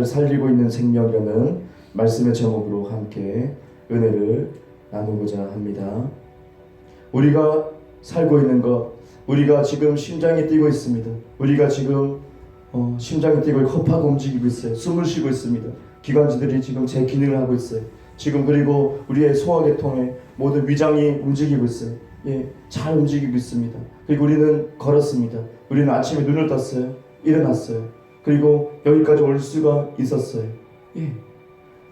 살리고 있는 생명이라는 말씀의 제목으로 함께 은혜를 나누고자 합니다. 우리가 살고 있는 것, 우리가 지금 심장이 뛰고 있습니다. 우리가 지금 심장이 뛰고 허파가 움직이고 있어요. 숨을 쉬고 있습니다. 기관지들이 지금 제 기능을 하고 있어요. 지금 그리고 우리의 소화계통의 모든 위장이 움직이고 있어요. 잘 움직이고 있습니다. 그리고 우리는 걸었습니다. 우리는 아침에 눈을 떴어요. 일어났어요. 그리고 여기까지 올 수가 있었어요.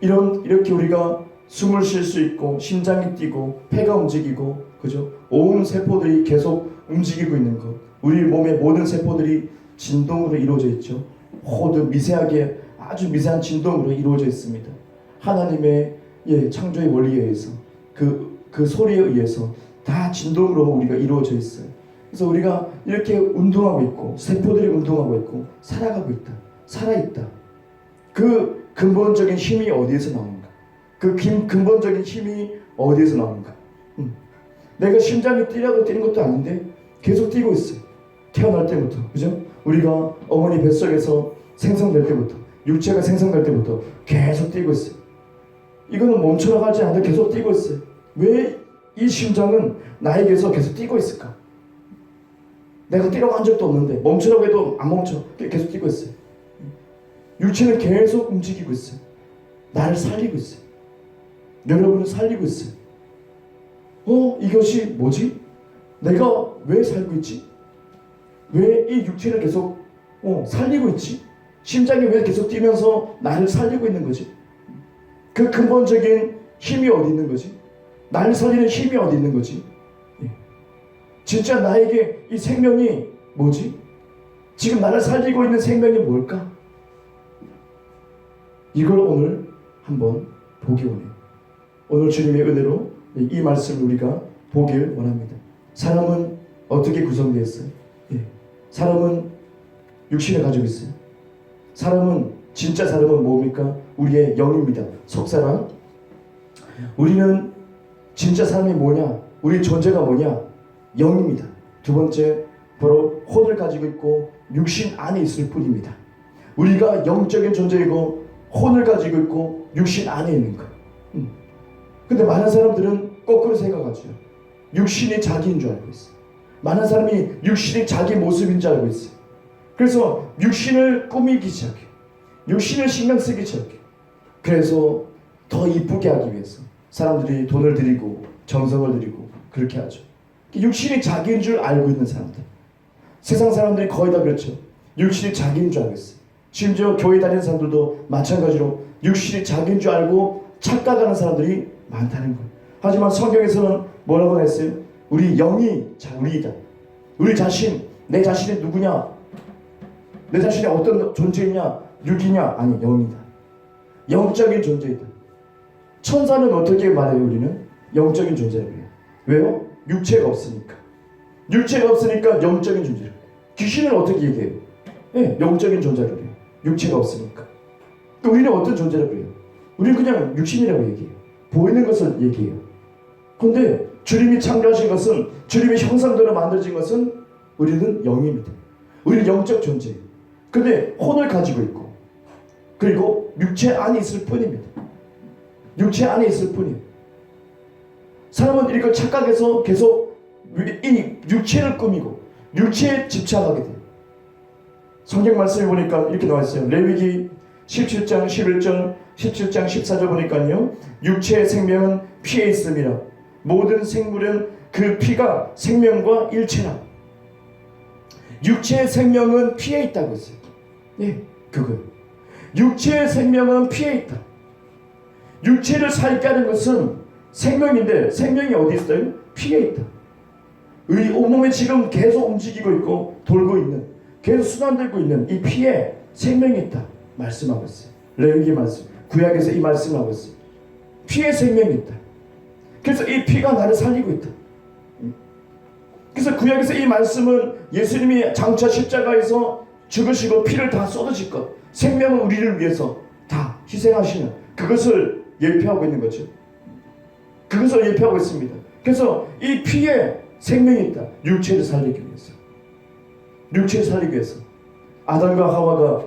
이렇게 우리가 숨을 쉴 수 있고 심장이 뛰고 폐가 움직이고, 그죠? 온 세포들이 계속 움직이고 있는 것. 우리 몸의 모든 세포들이 진동으로 이루어져 있죠. 모두 미세하게 아주 미세한 진동으로 이루어져 있습니다. 하나님의 창조의 원리에 의해서 그 소리에 의해서 다 진동으로 우리가 이루어져 있어요. 그래서 우리가 이렇게 운동하고 있고 세포들이 운동하고 있고 살아가고 있다. 살아있다. 그 근본적인 힘이 어디에서 나오는가? 그 근본적인 힘이 어디에서 나오는가? 내가 심장이 뛰라고 뛰는 것도 아닌데 계속 뛰고 있어요. 태어날 때부터, 그죠? 우리가 어머니 뱃속에서 생성될 때부터, 육체가 생성될 때부터 계속 뛰고 있어요. 이거는 멈춰나가지 않는데 계속 뛰고 있어요. 왜 이 심장은 나에게서 계속 뛰고 있을까? 내가 뛰라고 한 적도 없는데 멈추라고 해도 안 멈춰. 계속 뛰고 있어요. 육체는 계속 움직이고 있어요. 나를 살리고 있어요. 여러분을 살리고 있어요. 이것이 뭐지? 내가 왜 살고 있지? 왜 이 육체를 계속 살리고 있지? 심장이 왜 계속 뛰면서 나를 살리고 있는 거지? 그 근본적인 힘이 어디 있는 거지? 나를 살리는 힘이 어디 있는 거지? 진짜 나에게 이 생명이 뭐지? 지금 나를 살리고 있는 생명이 뭘까? 이걸 오늘 한번 보기 원해요. 오늘 주님의 은혜로 이 말씀을 우리가 보길 원합니다. 사람은 어떻게 구성되어 있어요? 사람은 육신을 가지고 있어요. 진짜 사람은 뭡니까? 우리의 영입니다. 속사람. 우리는 진짜 사람이 뭐냐? 우리 존재가 뭐냐? 영입니다. 두 번째, 바로 혼을 가지고 있고 육신 안에 있을 뿐입니다. 우리가 영적인 존재이고 혼을 가지고 있고 육신 안에 있는 것. 근데 많은 사람들은 거꾸로 생각하죠. 육신이 자기인 줄 알고 있어요. 많은 사람이 육신이 자기 모습인 줄 알고 있어요. 그래서 육신을 꾸미기 시작해요. 육신을 신경 쓰기 시작해요. 그래서 더 이쁘게 하기 위해서 사람들이 돈을 들이고 정성을 들이고 그렇게 하죠. 육신이 자기인 줄 알고 있는 사람들. 세상 사람들이 거의 다 그렇죠. 육신이 자기인 줄 알고 있어요. 심지어 교회 다니는 사람들도 마찬가지로 육신이 자기인 줄 알고 착각하는 사람들이 많다는 거예요. 하지만 성경에서는 뭐라고 했어요? 우리 영이 우리이다. 우리 자신, 내 자신이 누구냐? 내 자신이 어떤 존재이냐? 육이냐? 아니, 영이다. 영적인 존재이다. 천사는 어떻게 말해요? 우리는 영적인 존재라고 해요. 왜요? 육체가 없으니까. 육체가 없으니까 영적인 존재라고 해요. 귀신은 어떻게 얘기해요? 영적인 존재라고 해요. 육체가 없으니까. 또 우리는 어떤 존재라고 해요? 우리는 그냥 육신이라고 얘기해요. 보이는 것을 얘기해요. 그런데 주님이 창조하신 것은, 주님의 형상대로 만들어진 것은 우리는 영입니다. 우리는 영적 존재예요. 근데 혼을 가지고 있고 그리고 육체 안에 있을 뿐입니다. 육체 안에 있을 뿐이에요. 사람은 이걸 착각해서 계속 이 육체를 꾸미고 육체에 집착하게 돼요. 성경 말씀을 보니까 이렇게 나와 있어요. 레위기 17장 11절 17장 14절 보니까요, 육체의 생명은 피에 있음이라. 모든 생물은 그 피가 생명과 일체라. 육체의 생명은 피에 있다고 했어요. 그거. 육체의 생명은 피에 있다. 육체를 살게 하는 것은 생명인데 생명이 어디 있어요? 피에 있다. 우리 온몸에 지금 계속 움직이고 있고 돌고 있는, 계속 순환되고 있는 이 피에 생명이 있다 말씀하고 있어요. 레위기 말씀, 구약에서 이 말씀을 하고 있어요. 피에 생명이 있다. 그래서 이 피가 나를 살리고 있다. 그래서 구약에서 이 말씀은 예수님이 장차 십자가에서 죽으시고 피를 다 쏟으실 것, 생명은 우리를 위해서 다 희생하시는 그것을 예표하고 있는 거죠. 그것을 예표하고 있습니다. 그래서 이 피에 생명이 있다. 육체를 살리기 위해서. 육체를 살리기 위해서. 아담과 하와가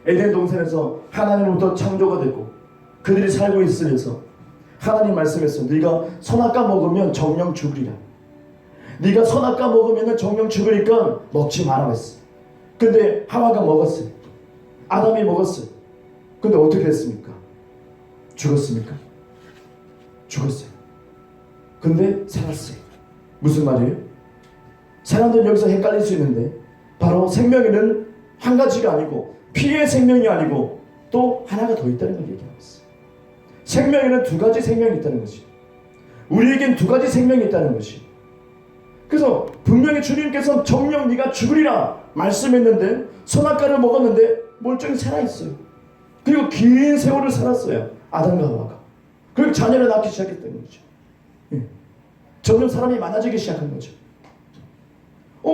에덴 동산에서 하나님으로부터 창조가 되고 그들이 살고 있으면서 하나님 말씀했어요. 네가 선악과 먹으면 정령 죽으리라. 네가 선악과 먹으면 정령 죽으니까 먹지 마라 했어. 근데 하와가 먹었어요. 아담이 먹었어요. 근데 어떻게 됐습니까? 죽었습니까? 죽었어요. 근데 살았어요. 무슨 말이에요? 사람들은 여기서 헷갈릴 수 있는데 바로 생명에는 한 가지가 아니고 피의 생명이 아니고 또 하나가 더 있다는 걸 얘기하고 있어요. 생명에는 두 가지 생명이 있다는 것이, 우리에겐 두 가지 생명이 있다는 것이. 그래서 분명히 주님께서 정녕 네가 죽으리라 말씀했는데 선악과를 먹었는데 멀쩡히 살아있어요. 그리고 긴 세월을 살았어요. 아담과 하와가. 그리고 자녀를 낳기 시작했다는 거죠. 점점 사람이 많아지기 시작한 거죠.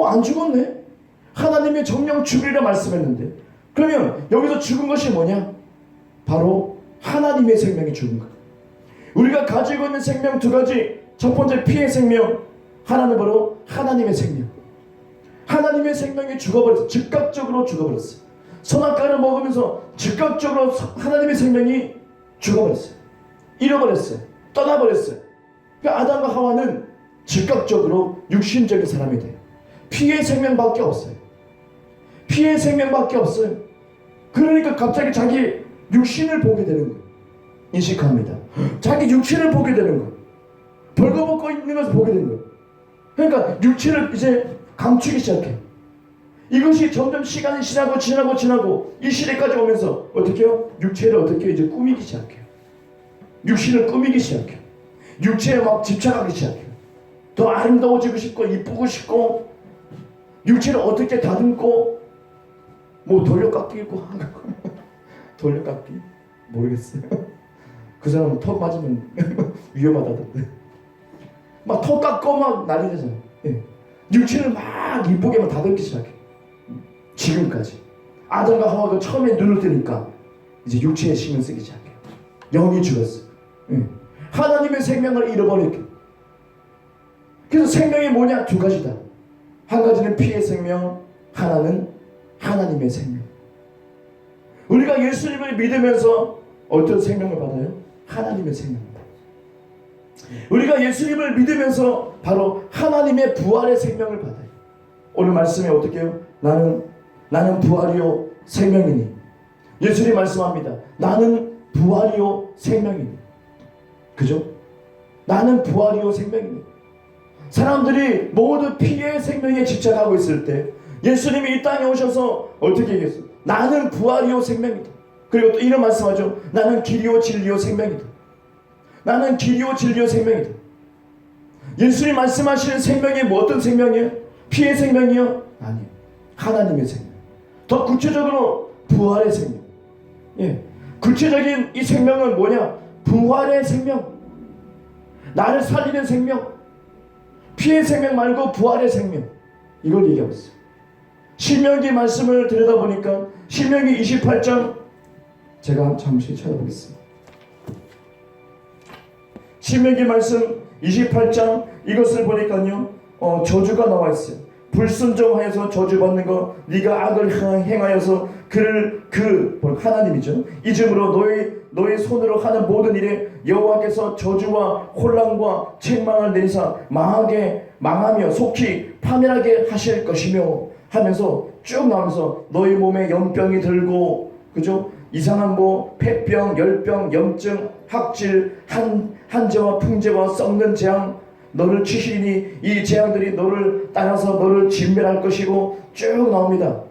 안 죽었네. 하나님이 정녕 죽으리라 말씀했는데, 그러면 여기서 죽은 것이 뭐냐? 바로 하나님의 생명이 죽은 거예요. 우리가 가지고 있는 생명 두 가지. 첫 번째 피의 생명, 하나는 바로 하나님의 생명. 하나님의 생명이 죽어버렸어요. 즉각적으로 죽어버렸어요. 선악과를 먹으면서 즉각적으로 하나님의 생명이 죽어버렸어요. 잃어버렸어요. 떠나버렸어요. 그러니까 아담과 하와는 즉각적으로 육신적인 사람이 돼요. 피의 생명밖에 없어요. 피의 생명밖에 없어요. 그러니까 갑자기 자기 육신을 보게 되는 거예요. 인식합니다. 자기 육신을 보게 되는 거예요. 벌거벗고 있는 것을 보게 되는 거예요. 그러니까 육체를 이제 감추기 시작해요. 이것이 점점 시간이 지나고 이 시대까지 오면서 어떻게 해요? 육체를 어떻게 이제 꾸미기 시작해요. 육신을 꾸미기 시작해요. 육체에 막 집착하기 시작해요. 더 아름다워지고 싶고 이쁘고 싶고 육체를 어떻게 다듬고 뭐 돌려깎기고 돌려깎기? 모르겠어요. 그 사람은 턱 맞으면 위험하다던데 막 턱 깎고 막 난리 나잖아요. 육체를 막 이쁘게만 다듬기 시작해. 지금까지 아담과 하와가 처음에 눈을 뜨니까 이제 육체에 신경 쓰기 시작해요. 영이 죽었어요. 하나님의 생명을 잃어버렸게. 그래서 생명이 뭐냐? 두 가지다. 한 가지는 피의 생명, 하나는 하나님의 생명. 우리가 예수님을 믿으면서 어떤 생명을 받아요? 하나님의 생명입니다. 우리가 예수님을 믿으면서 바로 하나님의 부활의 생명을 받아요. 오늘 말씀에 어떻게 해요? 나는 부활이요 생명이니. 예수님 말씀합니다. 나는 부활이요 생명이니. 그죠? 나는 부활이요 생명이니. 사람들이 모두 피의 생명에 집착하고 있을 때 예수님이 이 땅에 오셔서 어떻게 얘기했어요? 나는 부활이요 생명이다. 그리고 또 이런 말씀하죠. 나는 길이요 진리요 생명이다. 나는 길이요 진리요 생명이다. 예수님 말씀하시는 생명이 뭐 어떤 생명이에요? 피의 생명이요? 아니요. 하나님의 생명. 더 구체적으로 부활의 생명. 구체적인 이 생명은 뭐냐? 부활의 생명. 나를 살리는 생명. 피의 생명 말고 부활의 생명. 이걸 얘기하고 있어요. 신명기 말씀을 들여다보니까 신명기 28장 제가 잠시 찾아보겠습니다. 신명기 말씀 28장 이것을 보니까요 저주가 나와 있어요. 불순종하여서 저주받는 것, 네가 악을 행하여서 그를 하나님이죠. 잊음으로 너의 손으로 하는 모든 일에 여호와께서 저주와 혼란과 책망을 내리사 망하며 속히 파멸하게 하실 것이며 하면서 쭉 나오면서 너희 몸에 연병이 들고 그죠? 이상한 폐병, 열병, 염증, 학질, 한재와 풍재와 썩는 재앙 너를 치시니 이 재앙들이 너를 따라서 너를 진멸할 것이고 쭉 나옵니다.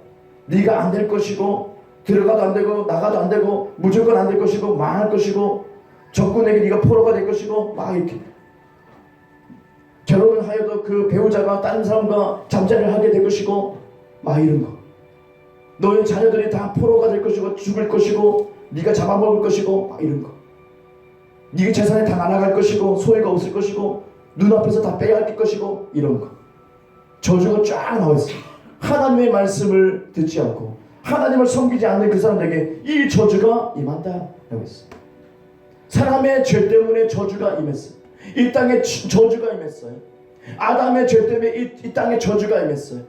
네가 안 될 것이고 들어가도 안 되고 나가도 안 되고 무조건 안 될 것이고 망할 것이고 적군에게 네가 포로가 될 것이고 막 이렇게 결혼을 하여도 그 배우자가 다른 사람과 잠자리를 하게 될 것이고 막 이런 거. 너의 자녀들이 다 포로가 될 것이고 죽을 것이고 네가 잡아먹을 것이고 막 이런 거. 네가 재산이 다 날아갈 것이고 소유가 없을 것이고 눈앞에서 다 빼앗길 것이고 이런 거. 저주가 쫙 나와 있어요. 하나님의 말씀을 듣지 않고 하나님을 섬기지 않는 그 사람들에게 이 저주가 임한다 라고 했어요. 사람의 죄 때문에 저주가 임했어요. 이 땅에 저주가 임했어요. 아담의 죄 때문에 이 땅에 저주가 임했어요.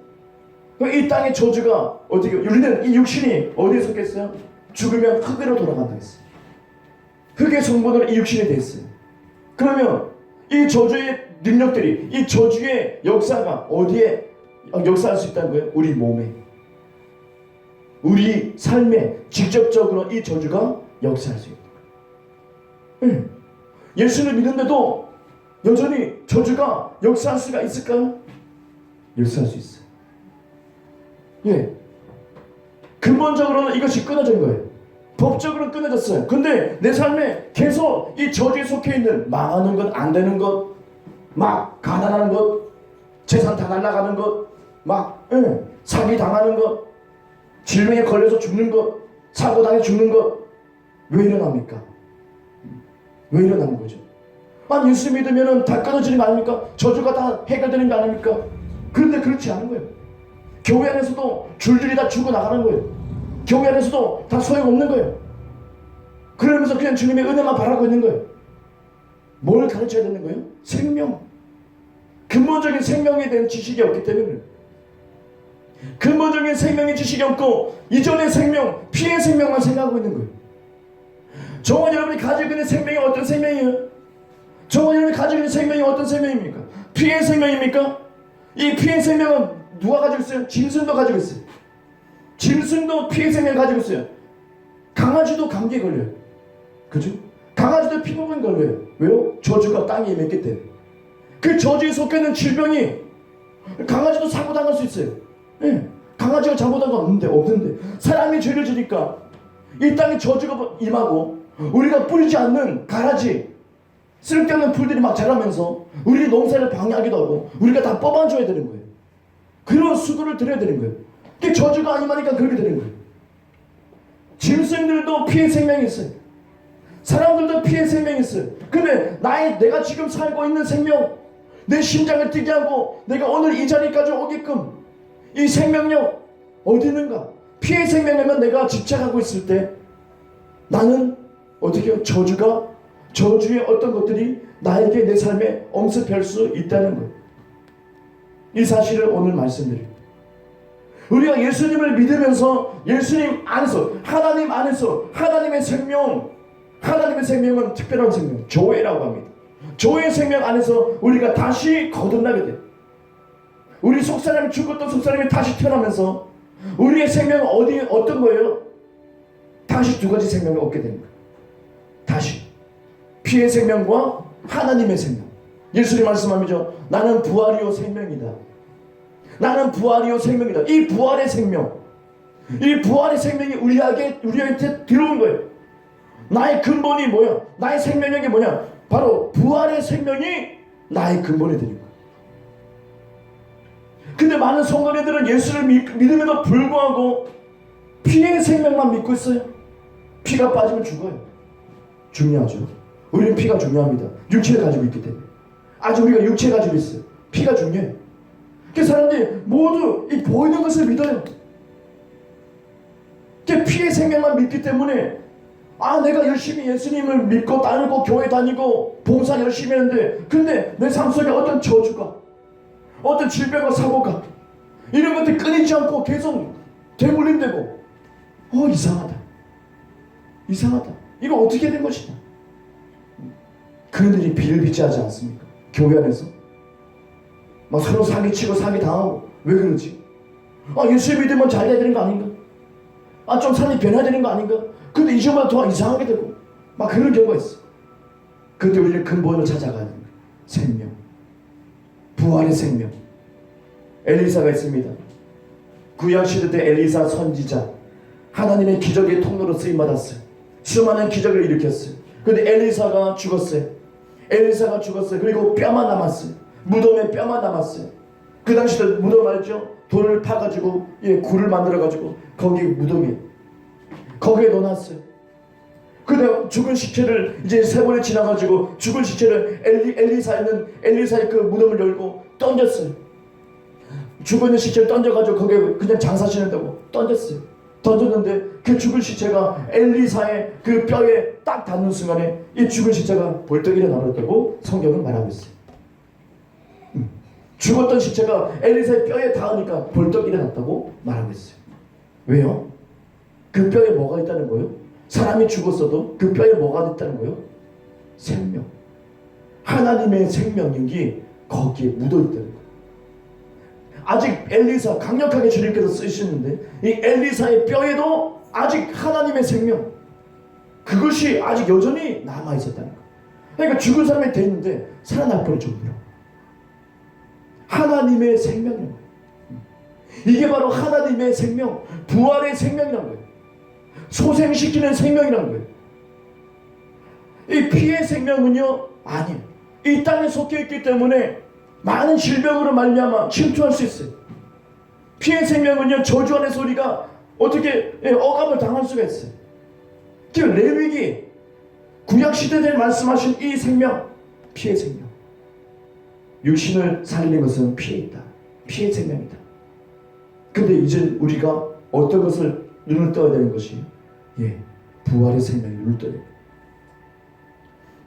이 땅의 저주가 어떻게, 우리는 이 육신이 어디에 속했어요? 죽으면 흙으로 돌아간다 했어요. 흙의 성분으로 이 육신이 됐어요. 그러면 이 저주의 능력들이, 이 저주의 역사가 어디에 역사할 수 있다는 거예요? 우리 몸에, 우리 삶에 직접적으로 이 저주가 역사할 수 있다. 네. 예수를 믿는데도 여전히 저주가 역사할 수가 있을까요? 역사할 수 있어요. 예. 근본적으로는 이것이 끊어진 거예요. 법적으로는 끊어졌어요. 근데 내 삶에 계속 이 저주에 속해 있는 망하는 것, 안 되는 것, 막 가난한 것, 재산 다 날아가는 것, 막 사기 당하는 것, 질병에 걸려서 죽는 것, 사고 당해 죽는 것, 왜 일어납니까? 왜 일어나는 거죠? 아니, 예수 믿으면 다 끊어지는 거 아닙니까? 저주가 다 해결되는 거 아닙니까? 그런데 그렇지 않은 거예요. 교회 안에서도 줄줄이 다 죽어나가는 거예요. 교회 안에서도 다 소용없는 거예요. 그러면서 그냥 주님의 은혜만 바라고 있는 거예요. 뭘 가르쳐야 되는 거예요? 생명. 근본적인 생명에 대한 지식이 없기 때문에, 근본적인 생명의 지식이 없고 이전의 생명, 피의 생명만 생각하고 있는 거예요. 정말 여러분이 가지고 있는 생명이 어떤 생명이에요? 정말 여러분이 가지고 있는 생명이 어떤 생명입니까? 피의 생명입니까? 이 피의 생명은 누가 가지고 있어요? 짐승도 가지고 있어요. 짐승도 피의 생명을 가지고 있어요. 강아지도 감기에 걸려요. 그죠? 강아지도 피부병 걸려요. 왜요? 저주가 땅에 임했기 때문에. 그 저주에 속해 있는 질병이, 강아지도 사고 당할 수 있어요. 예. 강아지가 잘못한 건 없는데 사람이 죄를 지니까 이 땅에 저주가 임하고, 우리가 뿌리지 않는 가라지, 쓸데없는 풀들이 막 자라면서 우리 농사를 방해하기도 하고, 우리가 다 뽑아줘야 되는 거예요. 그런 수고를 드려야 되는 거예요. 그게 저주가 아니니까 그렇게 되는 거예요. 짐승들도 피의 생명이 있어요. 사람들도 피의 생명이 있어요. 근데 내가 지금 살고 있는 생명, 내 심장을 뛰게 하고 내가 오늘 이 자리까지 오게끔 이 생명력 어디 있는가? 피의 생명에만 내가 집착하고 있을 때 나는 어떻게 해요? 저주의 어떤 것들이 나에게 내 삶에 엄습할 수 있다는 거예요. 이 사실을 오늘 말씀드려요. 우리가 예수님을 믿으면서 예수님 안에서, 하나님 안에서, 하나님의 생명은 특별한 생명, 조회라고 합니다. 조회 생명 안에서 우리가 다시 거듭나게 돼요. 우리 속사람이 죽었던 속사람이 다시 태어나면서 우리의 생명은 어떤 거예요? 다시 두 가지 생명을 얻게 되는 거예요. 다시 피의 생명과 하나님의 생명. 예수님 말씀하죠. 나는 부활이요 생명이다. 나는 부활이요 생명이다. 이 부활의 생명, 이 부활의 생명이 우리한테 들어온 거예요. 나의 근본이 뭐야? 나의 생명력이 뭐냐? 바로 부활의 생명이 나의 근본이 되는 거예요. 근데 많은 성도님들은 예수를 믿음에도 불구하고 피의 생명만 믿고 있어요. 피가 빠지면 죽어요. 중요하죠. 우리는 피가 중요합니다. 육체를 가지고 있기 때문에. 아직 우리가 육체를 가지고 있어요. 피가 중요해요. 그 사람들이 모두 이 보이는 것을 믿어요. 피의 생명만 믿기 때문에 내가 열심히 예수님을 믿고 따르고 교회 다니고 봉사 열심히 했는데, 근데 내 삶 속에 어떤 저주가, 어떤 질병과 사고가, 이런 것들이 끊이지 않고 계속 대물림되고, 이상하다. 이거 어떻게 된 것이냐? 그들이 비일비재하지 않습니까? 교회 안에서 막 서로 사기치고 사기당하고. 왜 그러지? 예수 믿으면 잘 돼야 되는 거 아닌가? 좀 삶이 변해야 되는 거 아닌가? 근데 이전보다 더 이상하게 되고 막 그런 경우가 있어. 그때 우리는 근본을 찾아가는 거예요. 생명, 부활의 생명. 엘리사가 있습니다. 구약시대 때 엘리사 선지자, 하나님의 기적의 통로로 쓰임받았어요. 수많은 기적을 일으켰어요. 근데 엘리사가 죽었어요. 그리고 뼈만 남았어요. 무덤에 뼈만 남았어요. 그 당시에 무덤 알죠? 돌을 파가지고 굴을 만들어가지고 거기 무덤에, 거기에 넣어놨어요. 근데 죽은 시체를 이제 3번이 지나가지고 죽은 시체를 엘리사의 그 무덤을 열고 던졌어요. 죽은 시체를 던져가지고 거기에 그냥 장사 지낸다고 던졌는데 그 죽은 시체가 엘리사의 그 뼈에 딱 닿는 순간에 이 죽은 시체가 벌떡 일어나버렸다고 성경은 말하고 있어요. 죽었던 시체가 엘리사의 뼈에 닿으니까 벌떡 일어났다고 말하고 있어요. 왜요? 그 뼈에 뭐가 있다는 거예요? 사람이 죽었어도 그 뼈에 뭐가 있다는 거예요? 생명. 하나님의 생명력이 거기에 묻어있다는 거예요. 아직 엘리사, 강력하게 주님께서 쓰시는데 이 엘리사의 뼈에도 아직 하나님의 생명, 그것이 아직 여전히 남아있었다는 거예요. 그러니까 죽은 사람이 돼 있는데 살아날 뻔 정도로 하나님의 생명이라는 거예요. 이게 바로 하나님의 생명, 부활의 생명이라는 거예요. 소생시키는 생명이라는 거예요. 이 피의 생명은요, 아니에요. 이 땅에 속해 있기 때문에 많은 질병으로 말미암아 침투할 수 있어요. 피의 생명은요, 저주 안에서 우리가 어떻게 억압을 당할 수가 있어요. 지금 레위기 구약시대에 말씀하신 이 생명, 피의 생명. 육신을 살리는 것은 피에 있다. 피의 생명이다. 근데 이제 우리가 어떤 것을 눈을 떠야 되는 것이, 부활의 생명이 눈을 떠야 돼요.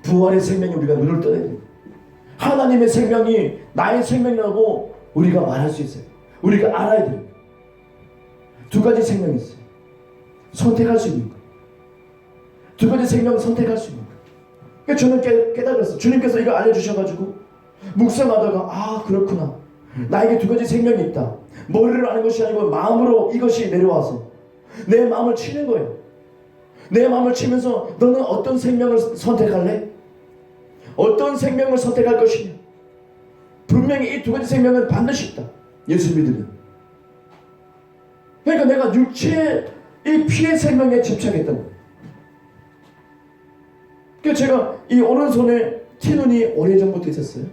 부활의 생명이 우리가 눈을 떠야 돼요. 하나님의 생명이 나의 생명이라고 우리가 말할 수 있어요. 우리가 알아야 돼요. 두 가지 생명이 있어요. 선택할 수 있는 거. 두 가지 생명을 선택할 수 있는 거. 그러니까 저는 깨달았어요. 주님께서 이거 알려주셔가지고 묵상하다가 그렇구나. 나에게 두 가지 생명이 있다. 머리를 아는 것이 아니고 마음으로 이것이 내려와서 내 마음을 치는 거예요. 내 마음을 치면서 너는 어떤 생명을 선택할래? 어떤 생명을 선택할 것이냐? 분명히 이 두 가지 생명은 반드시 있다. 예수 믿으면. 그러니까 내가 육체의 이 피의 생명에 집착했던 거예요. 그래서 제가 이 오른손에 티눈이 오래전부터 있었어요.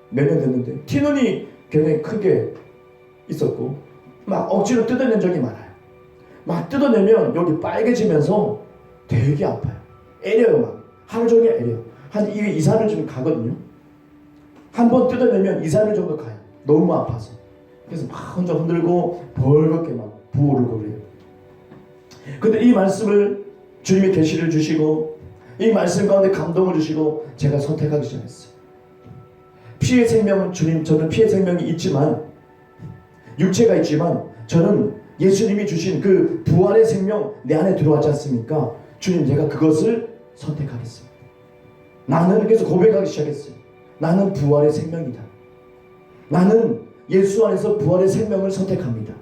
몇 년 됐는데 티눈이 굉장히 크게 있었고 막 억지로 뜯어낸 적이 많아요. 막 뜯어내면 여기 빨개지면서 되게 아파요. 애려요. 막 하루 종일 애려요. 한 2, 3일 좀 가거든요. 한 번 뜯어내면 2, 3일 정도 가요. 너무 아파서. 그래서 막 혼자 흔들고 벌겋게 막 부어오르고 그래요. 근데 이 말씀을 주님이 계시를 주시고 이 말씀 가운데 감동을 주시고 제가 선택하기 시작했어요. 피의 생명은 저는 피의 생명이 있지만 육체가 있지만 저는 예수님이 주신 그 부활의 생명 내 안에 들어왔지 않습니까? 주님, 제가 그것을 선택하겠습니다. 나는 그래서 고백하기 시작했어요. 나는 부활의 생명이다. 나는 예수 안에서 부활의 생명을 선택합니다.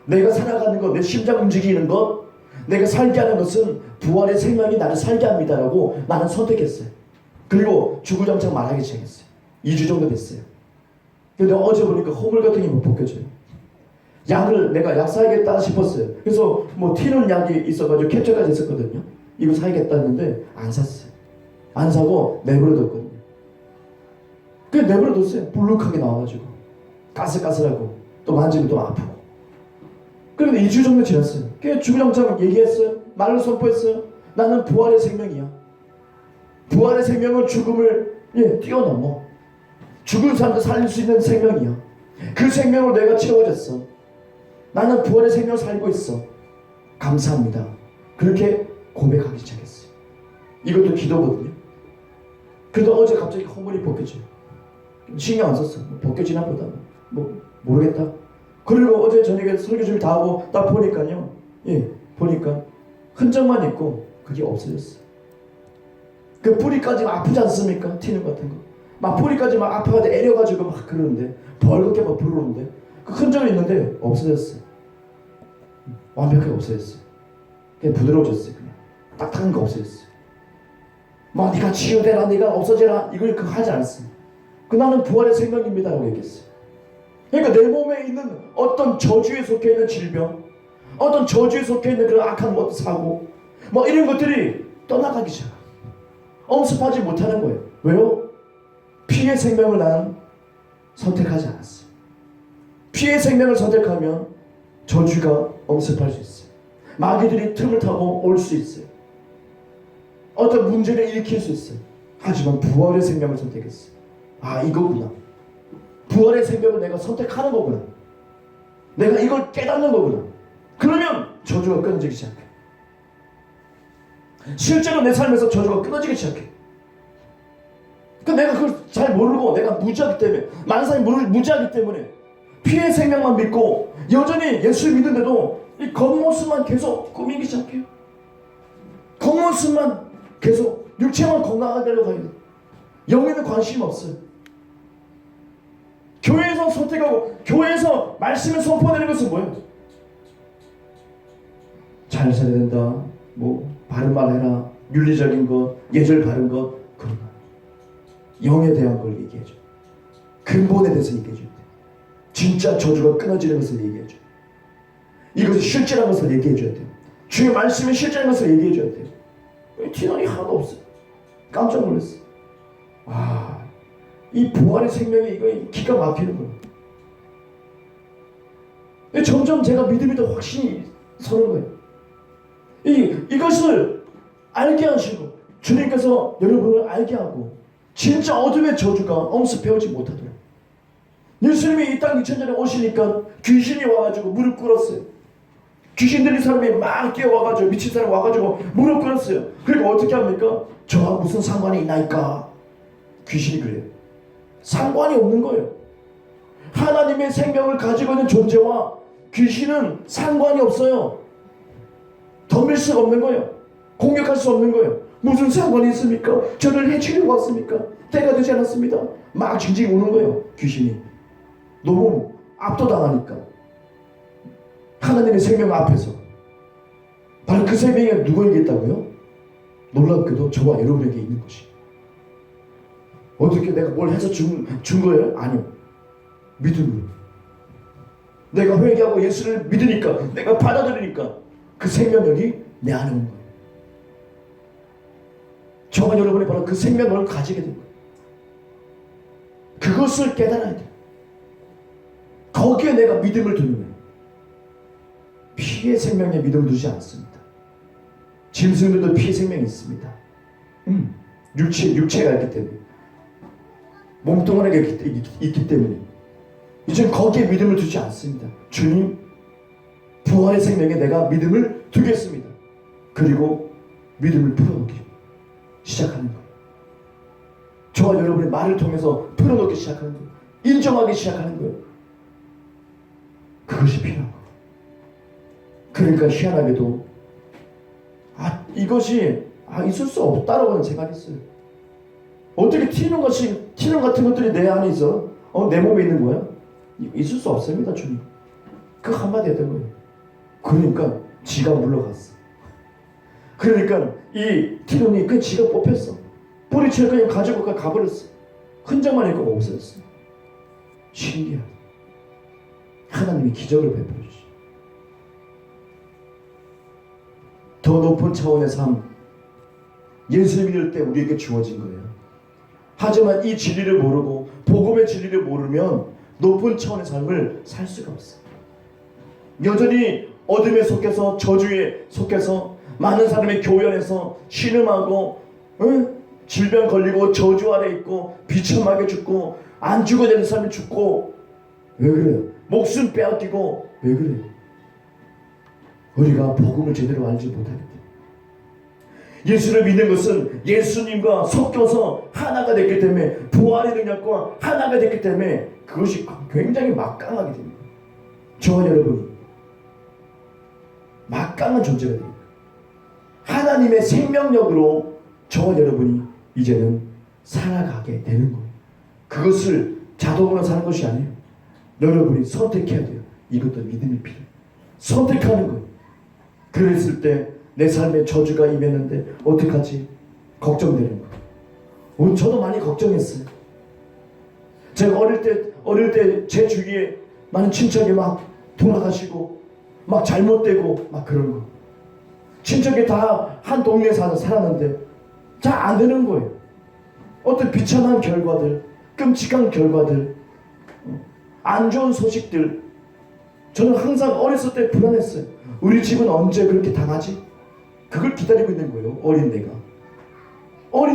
내가 살아가는 것, 내 심장 움직이는 것, 내가 살게 하는 것은 부활의 생명이 나를 살게 합니다라고 나는 선택했어요. 그리고 주구장창 말하기 시작했어요. 2주 정도 됐어요. 근데 어제 보니까 허물 같은 게 못 벗겨져요. 약을 내가 약 사야겠다 싶었어요. 그래서 뭐 티눈 약이 있어가지고 캡처까지 했었거든요. 이거 사야겠다 했는데 안 샀어요. 안 사고 내버려뒀거든요. 그냥 내버려뒀어요. 불룩하게 나와가지고 까슬까슬하고 또 만지면 또 아프고. 그런데 2주 정도 지났어요. 그냥 주구장창 얘기했어요. 말로 선포했어요. 나는 부활의 생명이야. 부활의 생명은 죽음을 뛰어넘어. 죽은 사람도 살릴 수 있는 생명이야. 그 생명으로 내가 채워졌어. 나는 부활의 생명을 살고 있어. 감사합니다. 그렇게 고백하기 시작했어요. 이것도 기도거든요. 그래도 어제 갑자기 허물이 벗겨져요. 신경 안 썼어. 벗겨지나 보다. 뭐 모르겠다. 그리고 어제 저녁에 설교 준비 다 하고 딱 보니까요. 보니까 흔적만 있고 그게 없어졌어. 그 뿌리까지 아프지 않습니까? 티눈 같은 거. 막 뿌리까지 막 아파가지고 애려가지고 막 그러는데 벌겋게 막 부르는데 그 흔적은 있는데 없어졌어요. 완벽하게 없어졌어요. 그냥 부드러워졌어요. 그냥 딱딱한 거 없어졌어요. 막 네가 치유되라, 네가 없어져라 이걸 그거 하지 않았어요. 나는 부활의 생명입니다 라고 얘기했어요. 그러니까 내 몸에 있는 어떤 저주에 속해 있는 질병, 어떤 저주에 속해 있는 그런 악한 어떤 사고, 뭐 이런 것들이 떠나가기 시작합니다. 엄습하지 못하는 거예요. 왜요? 피의 생명을 난 선택하지 않았어요. 피의 생명을 선택하면 저주가 엄습할 수 있어요. 마귀들이 틈을 타고 올 수 있어요. 어떤 문제를 일으킬 수 있어요. 하지만 부활의 생명을 선택했어요. 이거구나. 부활의 생명을 내가 선택하는 거구나. 내가 이걸 깨닫는 거구나. 그러면 저주가 끊어지기 시작해. 실제로 내 삶에서 저주가 끊어지기 시작해. 내가 그걸 잘 모르고 내가 무지하기 때문에, 많은 사람이 무지하기 때문에 피의 생명만 믿고 여전히 예수를 믿는데도 이 겉모습만 계속 꾸미기 시작해요. 겉모습만 계속 육체만 건강하게 하려고 해요. 영에는 관심 없어요. 교회에서 선택하고 교회에서 말씀을 선포하는 것은 뭐예요? 잘 살아야 된다, 뭐 바른 말 해라, 윤리적인 것, 예절 바른 것, 그런 거. 영에 대한 걸 얘기해줘. 근본에 대해서 얘기해줘야 돼. 진짜 저주가 끊어지는 것을 얘기해줘. 이것이 실제라는 것을 얘기해줘야 돼요. 주의 말씀이 실제라는 것을 얘기해줘야 돼요. 티난이 하나도 없어요. 깜짝 놀랐어. 이 부활의 생명이 이거 기가 막히는 거예요. 점점 제가 믿음이 더 확신이 서는 거예요. 이것을 알게 하시고 주님께서 여러분을 알게 하고 진짜 어둠의 저주가 엄습해오지 못하도록. 예수님이 이 땅 2000년에 오시니까 귀신이 와가지고 무릎 꿇었어요. 귀신 들린 사람이 막 뛰어와가지고 미친 사람 와가지고 무릎 꿇었어요. 그러니까 어떻게 합니까? 저와 무슨 상관이 있나이까? 귀신이 그래요. 상관이 없는 거예요. 하나님의 생명을 가지고 있는 존재와 귀신은 상관이 없어요. 덤빌 수가 없는 거예요. 공격할 수 없는 거예요. 무슨 상관이 있습니까? 저를 해치려고 왔습니까? 때가 되지 않았습니다. 막 징징 우는 거예요. 귀신이 너무 압도당하니까. 하나님의 생명 앞에서 바로 그 생명이 누구에게 있다고요? 놀랍게도 저와 여러분에게 있는 것이. 어떻게 내가 뭘 해서 준 거예요? 아니요. 믿음으로. 내가 회개하고 예수를 믿으니까, 내가 받아들이니까 그 생명력이 내 안에 온 거예요. 저와 여러분이 바로 그 생명력을 가지게 된 거예요. 그것을 깨달아야 돼요. 거기에 내가 믿음을 두는 거예요. 피의 생명에 믿음을 두지 않습니다. 짐승들도 피의 생명이 있습니다. 육체가 있기 때문에, 몸뚱아리가 있기 때문에 이제 거기에 믿음을 두지 않습니다. 주님, 부활의 생명에 내가 믿음을 두겠습니다. 그리고 믿음을 풀어놓기 시작하는 거예요. 저와 여러분의 말을 통해서 풀어놓기 시작하는 거예요. 인정하기 시작하는 거예요. 그것이 필요한 거예요. 그러니까 희한하게도 이것이 있을 수 없다라고 하는 생각이 있어요. 어떻게 티눈 같은 것들이 내 안에 있어? 내 몸에 있는 거야? 있을 수 없습니다, 주님. 그 한마디 했던 거예요. 그러니까 지가 물러갔어. 그러니까 이 티눈이 그 지가 뽑혔어. 뿌리채 그냥 가지고 가버렸어. 흔적만 있고 없어졌어. 신기하다. 하나님이 기적을 베풀어 주시. 더 높은 차원의 삶, 예수를 믿을 때 우리에게 주어진 거예요. 하지만 이 진리를 모르고 복음의 진리를 모르면 높은 차원의 삶을 살 수가 없어요. 여전히 어둠에 속해서, 저주에 속해서, 많은 사람의 교연에서 신음하고 질병 걸리고 저주 아래 있고 비참하게 죽고 안 죽어야 되는 사람이 죽고. 왜 그래요? 목숨 빼앗기고. 왜 그래요? 우리가 복음을 제대로 알지 못하기 때문에. 예수를 믿는 것은 예수님과 섞여서 하나가 됐기 때문에, 부활의 능력과 하나가 됐기 때문에 그것이 굉장히 막강하게 됩니다. 저와 여러분이 막강한 존재가 됩니다. 하나님의 생명력으로 저와 여러분이 이제는 살아가게 되는 거예요. 그것을 자동으로 사는 것이 아니에요. 여러분이 선택해야 돼요. 이것도 믿음이 필요해요. 선택하는 거예요. 그랬을 때 내 삶에 저주가 임했는데 어떡하지? 걱정되는 거예요. 저도 많이 걱정했어요. 제가 어릴 때 제 주위에 많은 친척이 막 돌아가시고 막 잘못되고 막 그런 거. 친척이 다 한 동네에 살았는데 잘 안 되는 거예요. 어떤 비참한 결과들, 끔찍한 결과들, 안 좋은 소식들. 저는 항상 어렸을 때 불안했어요. 우리 집은 언제 그렇게 당하지? 그걸 기다리고 있는 거예요. 어린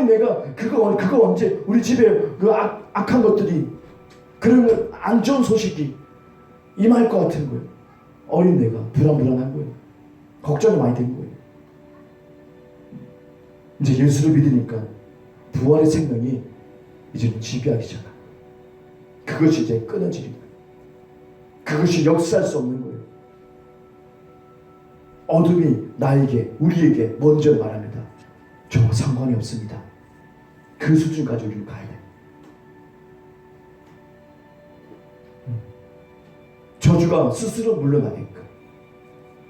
내가 그거 언제 우리 집에 그 악한 것들이, 그런 안 좋은 소식이 임할 것 같은 거예요. 어린 내가 불안한 거예요. 걱정이 많이 된 거예요. 이제 예수를 믿으니까 부활의 생명이 이제는 지배하기 시작합니다. 그것이 이제 끊어지는 거예요. 그것이 역사할 수 없는 거예요. 어둠이 나에게, 우리에게 먼저 말합니다. 저와 상관이 없습니다. 그 수준까지 우리는 가야 돼요. 저주가 스스로 물러나게끔.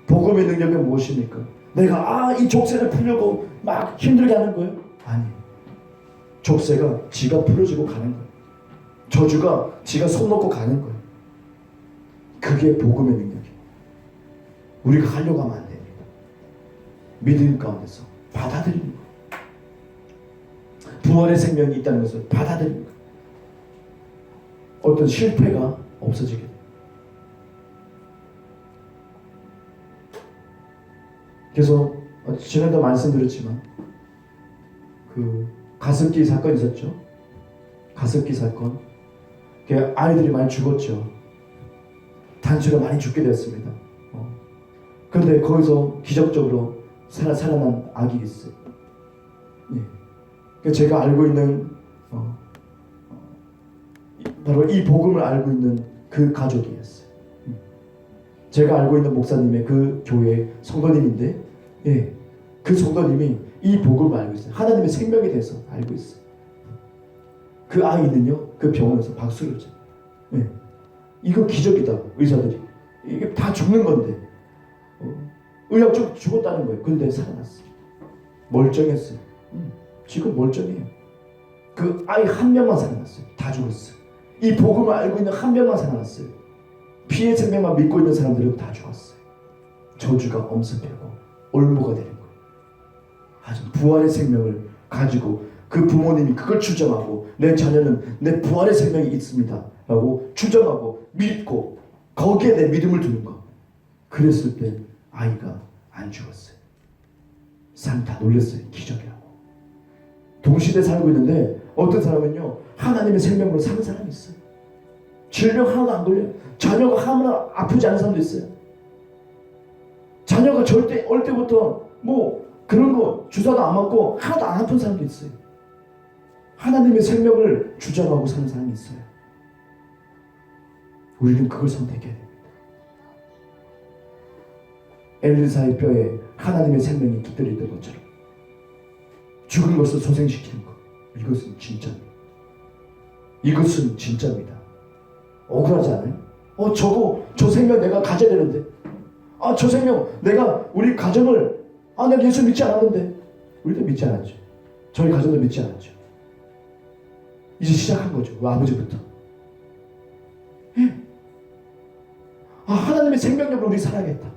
복음의 능력은 무엇입니까? 내가 이 족쇄를 풀려고 막 힘들게 하는 거예요? 아니에요. 족쇄가 지가 풀어지고 가는 거예요. 저주가 지가 손 놓고 가는 거예요. 그게 복음의 능력이에요. 우리가 하려고 하면 안 됩니다. 믿음 가운데서 받아들이는 거예요. 부활의 생명이 있다는 것을 받아들이는 거예요. 어떤 실패가 없어지게 돼요. 그래서 지난번에 말씀드렸지만 그 가습기 사건 있었죠. 가습기 사건. 아이들이 많이 죽었죠. 단체로 많이 죽게 되었습니다. 그런데 거기서 기적적으로 살아난 아기 있어요. 예. 제가 알고 있는 바로 이 복음을 알고 있는 그 가족이었어요. 제가 알고 있는 목사님의 그 교회 성도님인데, 예, 그 성도님이 이 복음을 알고 있어요. 하나님의 생명에 대해서 알고 있어요. 그 아이는요, 그 병원에서 박수를 쳐요. 예, 이거 기적이다. 의사들이 이게 다 죽는 건데, 의학적으로 죽었다는 거예요. 근데 살아났어요. 멀쩡했어요. 지금 멀쩡해요. 그 아이 한 명만 살아났어요. 다 죽었어요. 이 복음을 알고 있는 한 명만 살아났어요. 피의 생명만 믿고 있는 사람들은 다 죽었어요. 저주가 엄습하고 올무가 되는 거예요. 하지만 부활의 생명을 가지고 그 부모님이 그걸 추정하고 내 자녀는 내 부활의 생명이 있습니다 라고 추정하고 믿고 거기에 내 믿음을 두는 거. 그랬을 때 아이가 안 죽었어요. 사람 다 놀랐어요. 기적이라고. 동시대에 살고 있는데 어떤 사람은요 하나님의 생명으로 사는 사람이 있어요. 질병 하나도 안 걸려요. 자녀가 하나 아프지 않은 사람도 있어요. 자녀가 절대 어릴 때부터 뭐 그런 거 주사도 안 맞고 하나도 안 아픈 사람도 있어요. 하나님의 생명을 주장하고 사는 사람이 있어요. 우리는 그걸 선택해야 됩니다. 엘리사의 뼈에 하나님의 생명이 깃들어 있던 것처럼 죽은 것을 소생시키는 것, 이것은 진짜입니다. 이것은 진짜입니다. 억울하지 않아요? 저 생명 내가 가져야 되는데, 저 생명 내가 우리 가정을, 내가 예수 믿지 않았는데. 우리도 믿지 않았죠. 저희 가정도 믿지 않았죠. 이제 시작한 거죠. 아버지부터. 예. 하나님의 생명력으로 우리 살아야겠다.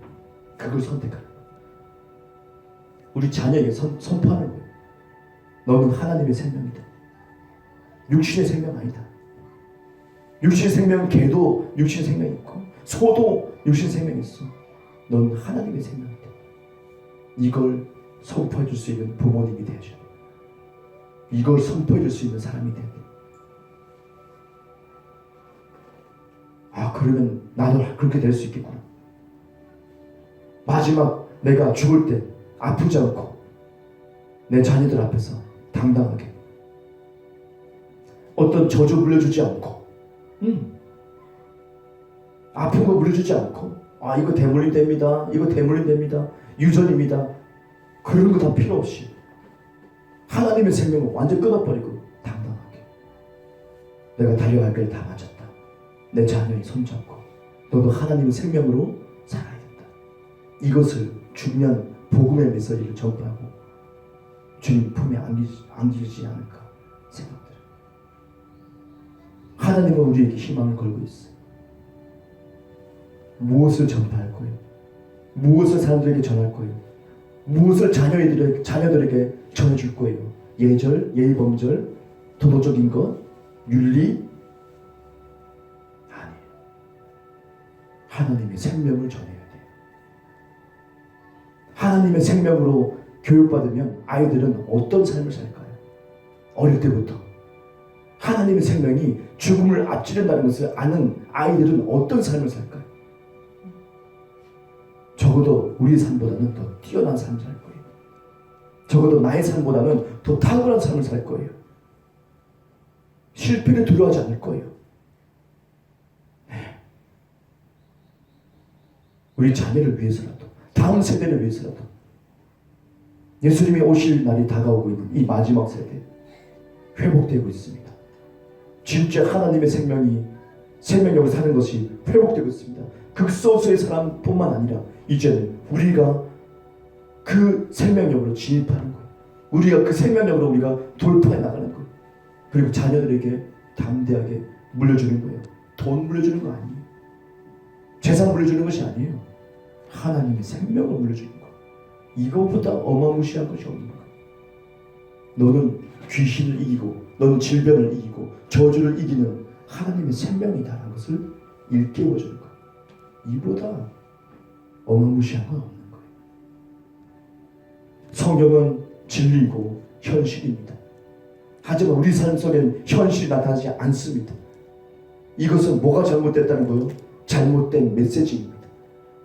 그걸 선택하는 거예요. 우리 자녀에게 선포하는 거예요. 너는 하나님의 생명이다. 육신의 생명 아니다. 육신의 생명은 개도 육신의 생명이 있고 소도 육신의 생명이 있어. 넌 하나님의 생명이다. 이걸 선포해 줄 수 있는 부모님이 되셔야 돼요. 이걸 선포해 줄 수 있는 사람이 돼야 돼요. 그러면 나도 그렇게 될 수 있겠구나. 마지막 내가 죽을 때 아프지 않고 내 자녀들 앞에서 당당하게 어떤 저주 물려주지 않고 아픈 거 물려주지 않고 이거 대물림 됩니다. 이거 대물림 됩니다. 유전입니다. 그런 거 다 필요 없이 하나님의 생명을 완전 끊어버리고 당당하게 내가 달려갈 길 다 맞았다. 내 자녀의 손잡고 너도 하나님의 생명으로 살아야 된다. 이것을 중요한 복음의 메시지를 전파하고 주님 품에 안기지 않을까 생각돼요. 하나님은 우리에게 희망을 걸고 있어요. 무엇을 전파할 거예요? 무엇을 사람들에게 전할 거예요? 무엇을 자녀들에게 전해줄 거예요? 예절, 예의범절, 도덕적인 것, 윤리? 아니에요. 하나님의 생명을 전해야 돼요. 하나님의 생명으로 교육받으면 아이들은 어떤 삶을 살까요? 어릴 때부터 하나님의 생명이 죽음을 앞지른다는 것을 아는 아이들은 어떤 삶을 살까요? 적어도 우리의 삶보다는 더 뛰어난 삶을 살 거예요. 적어도 나의 삶보다는 더 탁월한 삶을 살 거예요. 실패를 두려워하지 않을 거예요. 네. 우리 자녀를 위해서라도, 다음 세대를 위해서라도, 예수님이 오실 날이 다가오고 있는 이 마지막 세대 회복되고 있습니다. 진짜 하나님의 생명력으로 사는 것이 회복되고 있습니다. 극소수의 사람뿐만 아니라 이제는 우리가 그 생명력으로 진입하는 거예요. 우리가 그 생명력으로 우리가 돌파해 나가는 거예요. 그리고 자녀들에게 담대하게 물려주는 거예요. 돈 물려주는 거 아니에요. 재산 물려주는 것이 아니에요. 하나님의 생명을 물려주는 거예요. 이거보다 어마무시한 것이 없는 거예요. 너는 귀신을 이기고, 너는 질병을 이기고, 저주를 이기는 하나님의 생명이다라는 것을 일깨워주는 거예요. 이보다 어마무시한 건 없는 거예요. 성경은 진리고 현실입니다. 하지만 우리 삶 속엔 현실이 나타나지 않습니다. 이것은 뭐가 잘못됐다는 거예요? 잘못된 메시지입니다.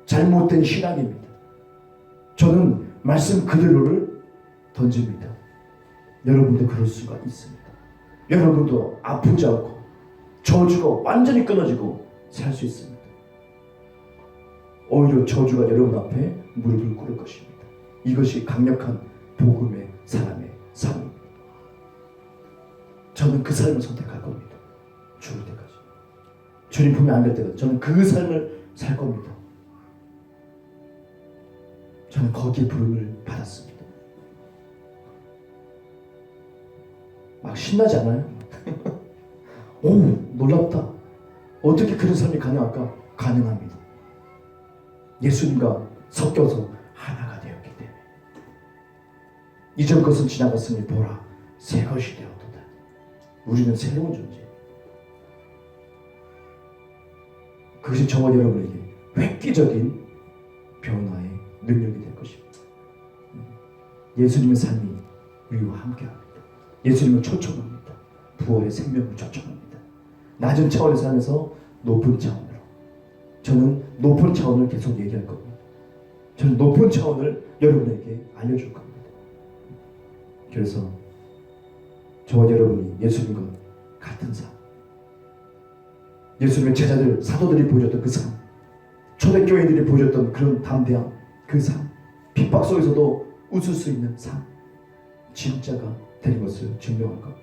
잘못된 신앙입니다. 저는 말씀 그대로를 던집니다. 여러분도 그럴 수가 있습니다. 여러분도 아프지 않고 저주가 완전히 끊어지고 살 수 있습니다. 오히려 저주가 여러분 앞에 무릎을 꿇을 것입니다. 이것이 강력한 복음의 사람의 삶입니다. 저는 그 삶을 선택할 겁니다. 죽을 때까지. 주님 품에 안길 때까지 저는 그 삶을 살 겁니다. 저는 거기에 부름을 받았습니다. 막 신나지 않아요? 오, 놀랍다. 어떻게 그런 삶이 가능할까? 가능합니다. 예수님과 섞여서 하나가 되었기 때문에. 이전 것은 지나갔으니 보라, 새 것이 되었도다. 우리는 새로운 존재. 그것이 저와 여러분에게 획기적인 변화의 능력이 될 것입니다. 예수님의 삶이 우리와 함께합니다. 예수님을 초청합니다. 부활의 생명을 초청합니다. 낮은 차원의 삶에서 높은 차원으로. 저는 높은 차원을 계속 얘기할 겁니다. 저는 높은 차원을 여러분에게 알려줄 겁니다. 그래서 저와 여러분이 예수님과 같은 삶, 예수님의 제자들, 사도들이 보여줬던 그 삶, 초대교회들이 보여줬던 그런 담대함, 그 삶, 핍박 속에서도 웃을 수 있는 삶, 진짜가 되는 것을 증명할 것.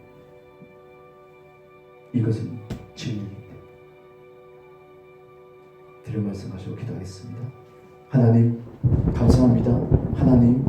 이것은 진리입니다. 들은 말씀 가지고 기도하겠습니다. 하나님 감사합니다. 하나님